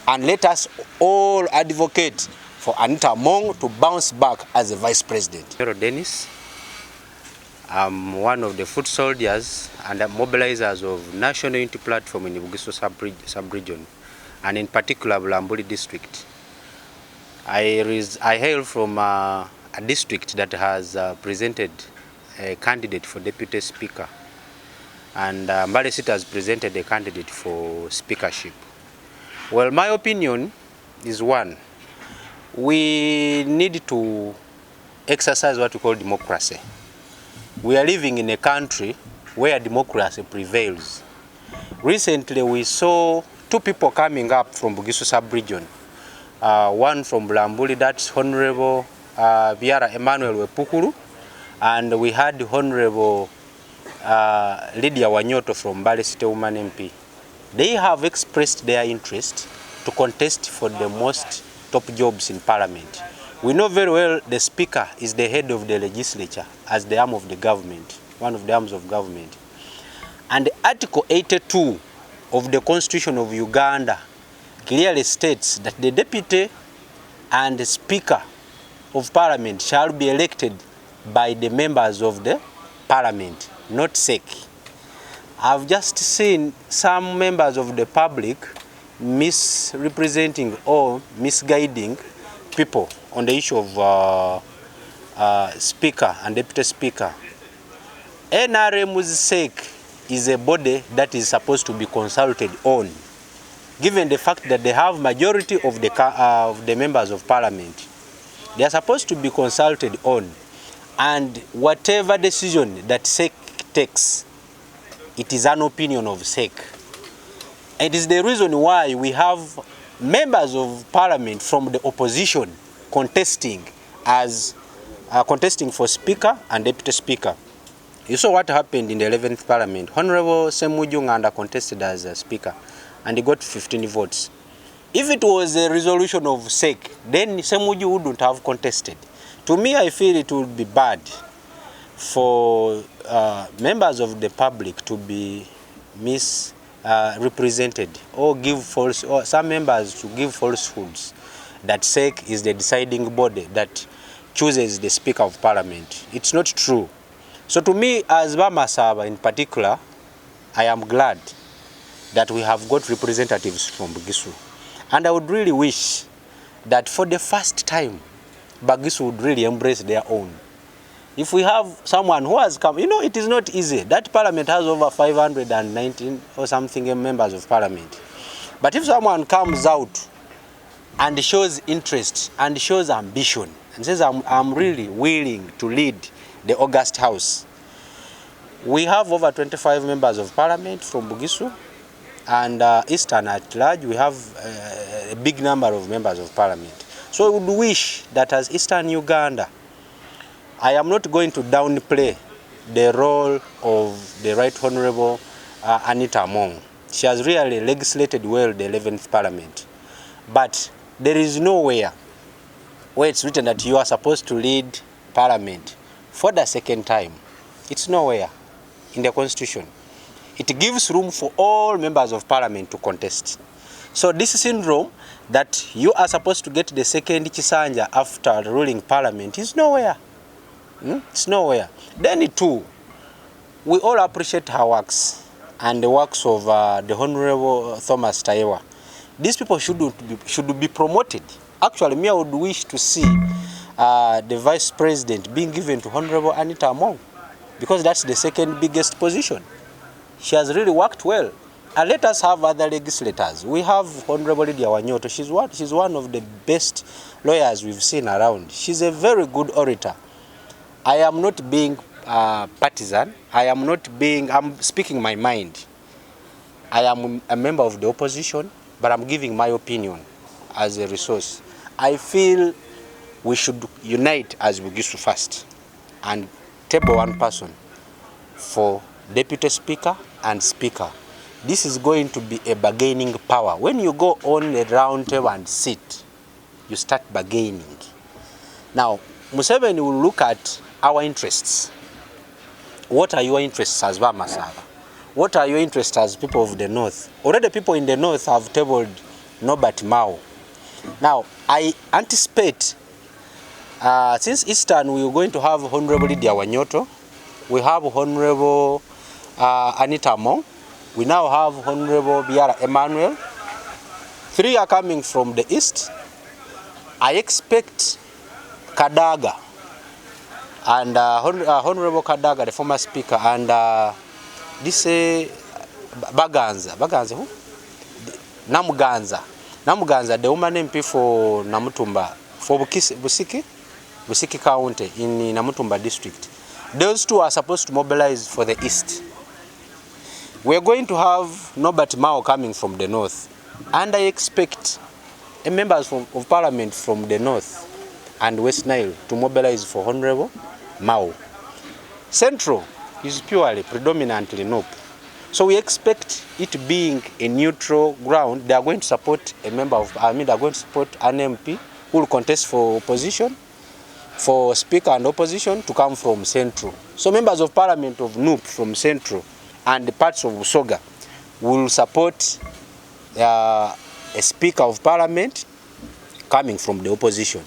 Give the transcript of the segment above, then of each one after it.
And let us all advocate for Anita Among to bounce back as a vice president. Wanyoro Denis. I'm one of the foot soldiers and mobilizers of National Unity Platform in the Bugisu sub-region, and in particular Bulambuli district. I hail from a district that has presented a candidate for deputy speaker, and Mbale City has presented a candidate for speakership. Well, my opinion is one: we need to exercise what we call democracy. We are living in a country where democracy prevails. Recently, we saw two people coming up from Bugisu sub-region. One from Bulambuli, that's Honorable Viara Emmanuel Wepukuru, and we had Honorable Lydia Wanyoro from Mbale City Woman MP. They have expressed their interest to contest for the most top jobs in Parliament. We know very well the Speaker is the head of the legislature as the arm of the government, one of the arms of government. And Article 82 of the Constitution of Uganda clearly states that the Deputy and the Speaker of Parliament shall be elected by the members of the Parliament, not SEC. I've just seen some members of the public misrepresenting or misguiding people on the issue of Speaker and Deputy Speaker. NRM's SEC is a body that is supposed to be consulted on, given the fact that they have majority of the members of Parliament. They are supposed to be consulted on, and whatever decision that SEC takes, it is an opinion of SEC. It is the reason why we have members of Parliament from the opposition contesting for Speaker and Deputy Speaker. You saw what happened in the 11th Parliament. Honorable Semujunganda contested as a Speaker, and he got 15 votes. If it was a resolution of SEC, then Semuju wouldn't have contested. To me, I feel it would be bad for members of the public to be misrepresented or give false, or some members to give falsehoods that SEC is the deciding body that chooses the Speaker of Parliament. It's not true. So to me, as Bamasaba in particular, I am glad that we have got representatives from Bugisu. And I would really wish that for the first time, Bugisu would really embrace their own. If we have someone who has come, you know, it is not easy. That Parliament has over 519 or something members of Parliament. But if someone comes out and shows interest and shows ambition and says, I'm really willing to lead the August House. We have over 25 members of Parliament from Bugisu, and Eastern at large, we have a big number of members of Parliament. So I would wish that as Eastern Uganda, I am not going to downplay the role of the Right Honorable Anita Among. She has really legislated well the 11th Parliament. But there is nowhere where it's written that you are supposed to lead Parliament for the second time. It's nowhere in the Constitution. It gives room for all members of Parliament to contest. So this syndrome that you are supposed to get the second Chisanja after ruling Parliament is nowhere. It's nowhere. Then too, we all appreciate her works and the works of the Honorable Thomas Taiwa. These people should be promoted. Actually, me, I would wish to see the Vice President being given to Honorable Anita Among, because that's the second biggest position. She has really worked well. And let us have other legislators. We have Honorable Lydia Wanyoro. She's one of the best lawyers we've seen around. She's a very good orator. I am not being partisan. I'm speaking my mind. I am a member of the opposition, but I'm giving my opinion as a resource. I feel we should unite as Bugisu first and table one person for Deputy Speaker and Speaker. This is going to be a bargaining power. When you go on a round table and sit, you start bargaining. Now, Museveni will look at our interests. What are your interests as Bamasaba? What are your interests as people of the North? Already people in the North have tabled Norbert Mao. Now, I anticipate, since Eastern we are going to have Honorable Lydia Wanyoro, we have Honorable Anita Mong, we now have Honorable Biara Emmanuel. 3 are coming from the East. I expect Kadaga and Honorable Kadaga, the former speaker, and this Baganza who? Namuganza, the woman MP for Namutumba, for Busiki County in Namutumba district. Those 2 are supposed to mobilize for the East. We are going to have Norbert Mao coming from the North, and I expect members of Parliament from the North and West Nile to mobilize for Honorable Mao. Central is purely, predominantly NOP. So we expect it being a neutral ground. They are going to support a member of, they are going to support an MP who will contest for opposition, for Speaker and opposition to come from Central. So members of Parliament of NUP from Central and the parts of Usoga will support a Speaker of Parliament coming from the opposition.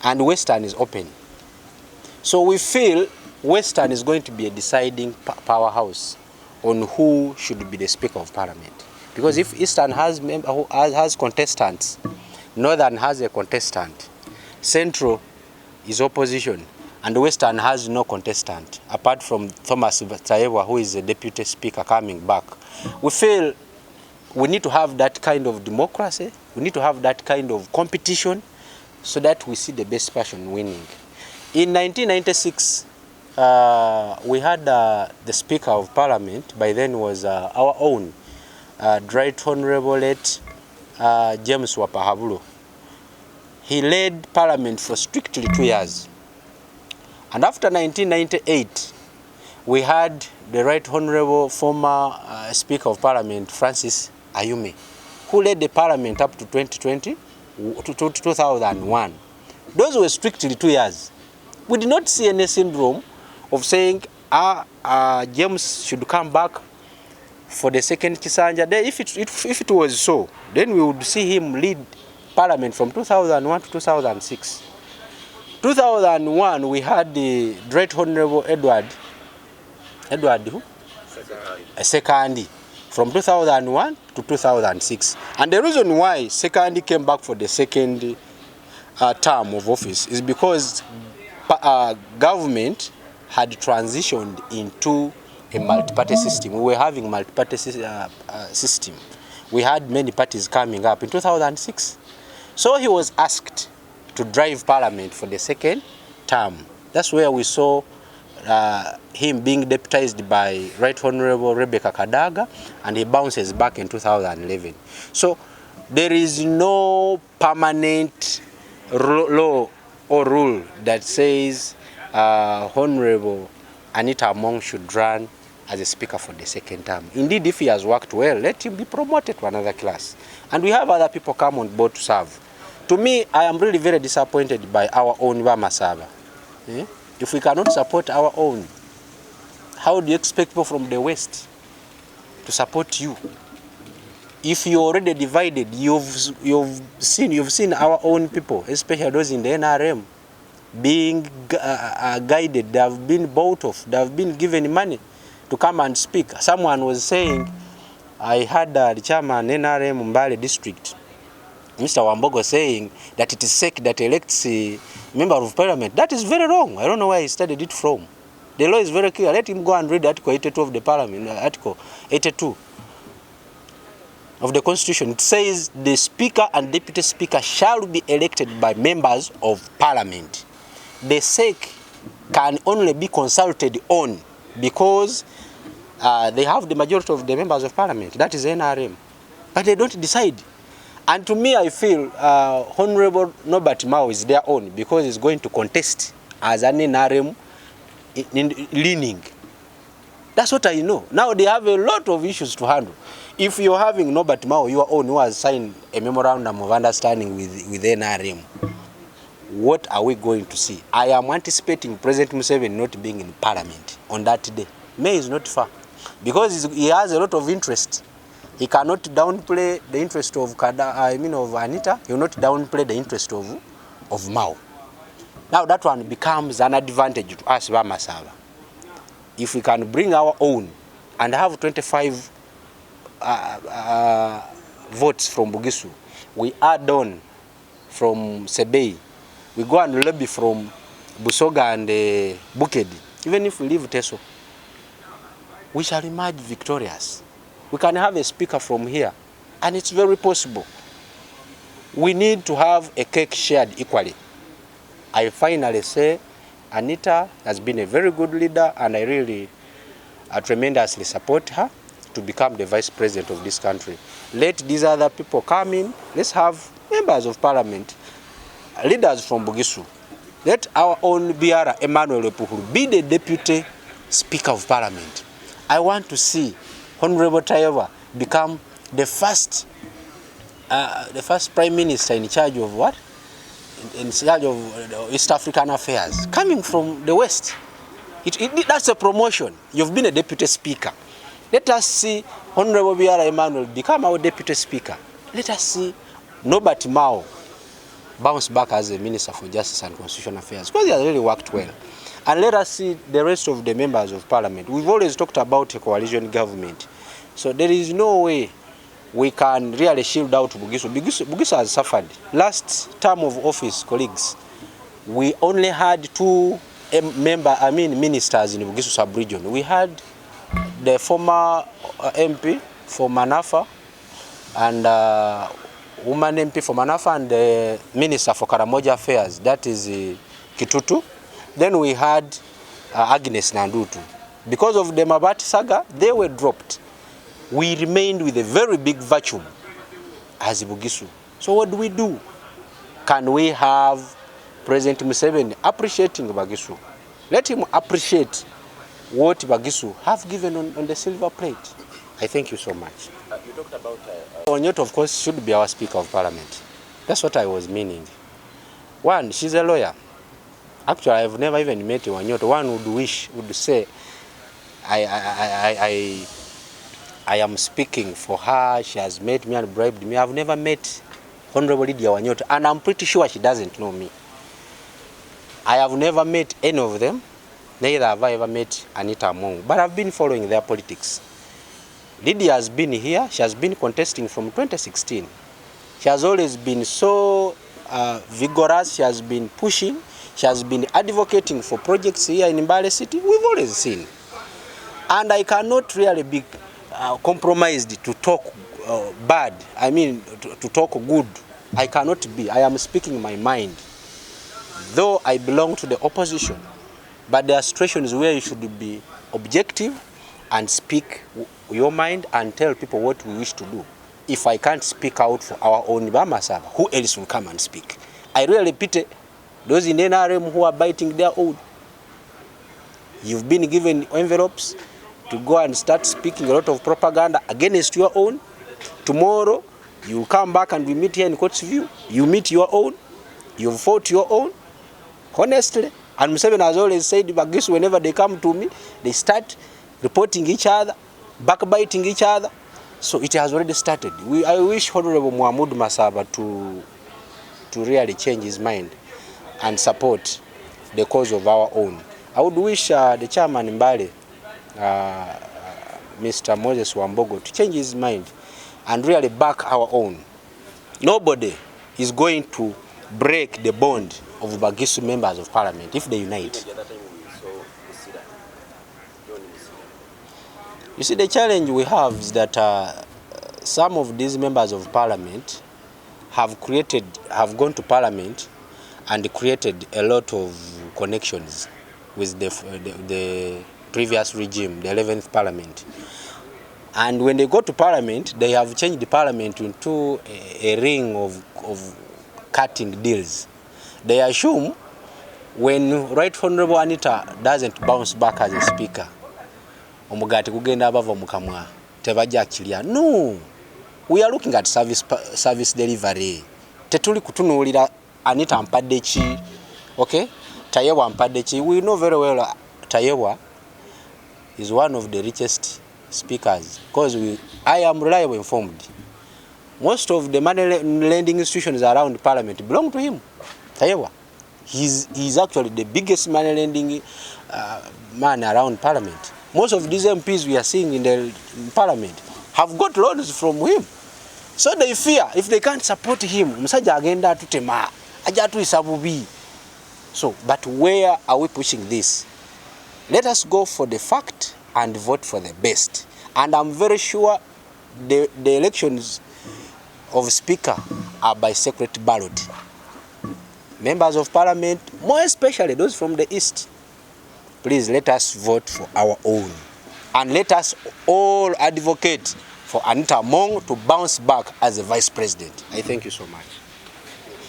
And Western is open. So we feel Western is going to be a deciding powerhouse on who should be the Speaker of Parliament. Because if Eastern has contestants, Northern has a contestant, Central is opposition, and Western has no contestant, apart from Thomas Tayewa, who is the Deputy Speaker coming back. We feel we need to have that kind of democracy, we need to have that kind of competition, so that we see the best person winning. In 1996, we had the Speaker of Parliament, by then was our own, Right Honorable late James Wapahabulu. He led Parliament for strictly 2 years. And after 1998, we had the Right Honorable former Speaker of Parliament, Francis Ayume, who led the Parliament up to 2020, to 2001. Those were strictly 2 years. We did not see any syndrome of saying, James should come back for the second Kisanja. Then if it was so, then we would see him lead Parliament from 2001 to 2006. 2001, we had the Right Honorable Edward who? Sekandi, from 2001 to 2006. And the reason why Sekandi came back for the second term of office is because government had transitioned into a multi-party system. We were having multi-party system. We had many parties coming up in 2006. So he was asked to drive Parliament for the second term. That's where we saw him being deputized by Right Honorable Rebecca Kadaga, and he bounces back in 2011. So there is no permanent law or rule that says Honorable Anita Mong should run as a speaker for the second term. Indeed, if he has worked well, let him be promoted to another class. And we have other people come on board to serve. To me, I am really very disappointed by our own Wamasaba. If we cannot support our own, how do you expect people from the West to support you? If you're already divided, you've seen our own people, especially those in the NRM, being guided. They have been bought off. They have been given money to come and speak. Someone was saying, I heard the chairman NRM Mbale district, Mr. Wambogo, saying that it is SEC that elects a member of Parliament. That is very wrong. I don't know where he studied it from. The law is very clear. Let him go and read Article 82 of the Parliament, Article 82 of the Constitution. It says the Speaker and Deputy Speaker shall be elected by members of Parliament. The SEC can only be consulted on because they have the majority of the members of Parliament. That is NRM. But they don't decide. And to me, I feel Honorable Norbert Mao is their own because he's going to contest as an NRM leaning. That's what I know. Now they have a lot of issues to handle. If you're having Norbert Mao, your own, who has signed a memorandum of understanding with NRM, what are we going to see? I am anticipating President Museveni not being in Parliament on that day. May is not far because he has a lot of interest. He cannot downplay the interest of of Anita. He will not downplay the interest of Mao. Now that one becomes an advantage to us, Bamasaba. If we can bring our own and have 25 votes from Bugisu, we add on from Sebei, we go and lobby from Busoga and Bukedi, even if we leave Teso, we shall emerge victorious. We can have a speaker from here, and it's very possible. We need to have a cake shared equally. I finally say Anita has been a very good leader, and I really tremendously support her to become the vice president of this country. Let these other people come in. Let's have members of parliament, leaders from Bugisu. Let our own BR Emmanuel Epuhuru be the deputy speaker of parliament. I want to see Honorable Tayewa become the first prime minister in charge of what? In charge of East African affairs, coming from the West. That's a promotion. You've been a deputy speaker. Let us see Honorable Biara Emmanuel become our deputy speaker. Let us see Norbert Mao bounce back as a minister for justice and constitutional affairs, because he has really worked well. And let us see the rest of the members of parliament. We've always talked about a coalition government. So there is no way we can really shield out Bugisu. Bugisu has suffered. Last term of office, colleagues, we only had two ministers in Bugisu sub-region. We had the former MP for Manafa and woman MP for Manafa and the minister for Karamoja Affairs, that is Kitutu. Then we had Agnes Nandutu. Because of the Mabati saga, they were dropped. We remained with a very big vacuum as Bugisu. So what do? Can we have President Museveni appreciating Bugisu? Let him appreciate what Bugisu have given on the silver plate. I thank you so much. You talked about Wanyoro, of course, should be our Speaker of Parliament. That's what I was meaning. One, she's a lawyer. Actually, I've never even met Wanyoro. One would say, I am speaking for her. She has met me and bribed me. I've never met Honorable Lydia Wanyoro, and I'm pretty sure she doesn't know me. I have never met any of them. Neither have I ever met Anita Among, but I've been following their politics. Lydia has been here. She has been contesting from 2016. She has always been so vigorous. She has been pushing. She has been advocating for projects here in Mbale City. We've always seen. And I cannot really be compromised to talk bad. I mean, to talk good. I cannot be. I am speaking my mind. Though I belong to the opposition, but there are situations where you should be objective and speak your mind and tell people what we wish to do. If I can't speak out for our own Bamasaba, who else will come and speak? I really pity those in NRM who are biting their own. You've been given envelopes to go and start speaking a lot of propaganda against your own. Tomorrow, you come back and we meet here in Court's View. You meet your own. You've fought your own. Honestly. And Museveni has always said, Bugisu, whenever they come to me, they start reporting each other, backbiting each other. So it has already started. I wish Honorable Muhammad Masaba to really change his mind and support the cause of our own. I would wish the chairman in Mbale, Mr. Moses Wambogo, to change his mind and really back our own. Nobody is going to break the bond of Bugisu members of parliament if they unite. You see, the challenge we have is that some of these members of parliament have gone to parliament and created a lot of connections with the previous regime, the 11th parliament. And when they go to parliament, they have changed the parliament into a ring of cutting deals. They assume when Right Honorable Anita doesn't bounce back as a speaker, omugati kugenda abava mukamwa tebaja kilia. No, we are looking at service delivery. Tetuli kutunulira Anita ampadde ki, okay? Tayewa ampadde ki. We know very well Tayewa is one of the richest speakers, because I am reliably informed. Most of the money lending institutions around Parliament belong to him. Tayewa. He's actually the biggest money lending man around Parliament. Most of these MPs we are seeing in Parliament have got loans from him. So they fear if they can't support him, musajja agenda tutema, aja tuisabubi. So, but where are we pushing this? Let us go for the fact and vote for the best. And I'm very sure the elections of speaker are by secret ballot. Members of Parliament, more especially those from the East, please let us vote for our own. And let us all advocate for Anita Among to bounce back as a vice president. I thank you so much.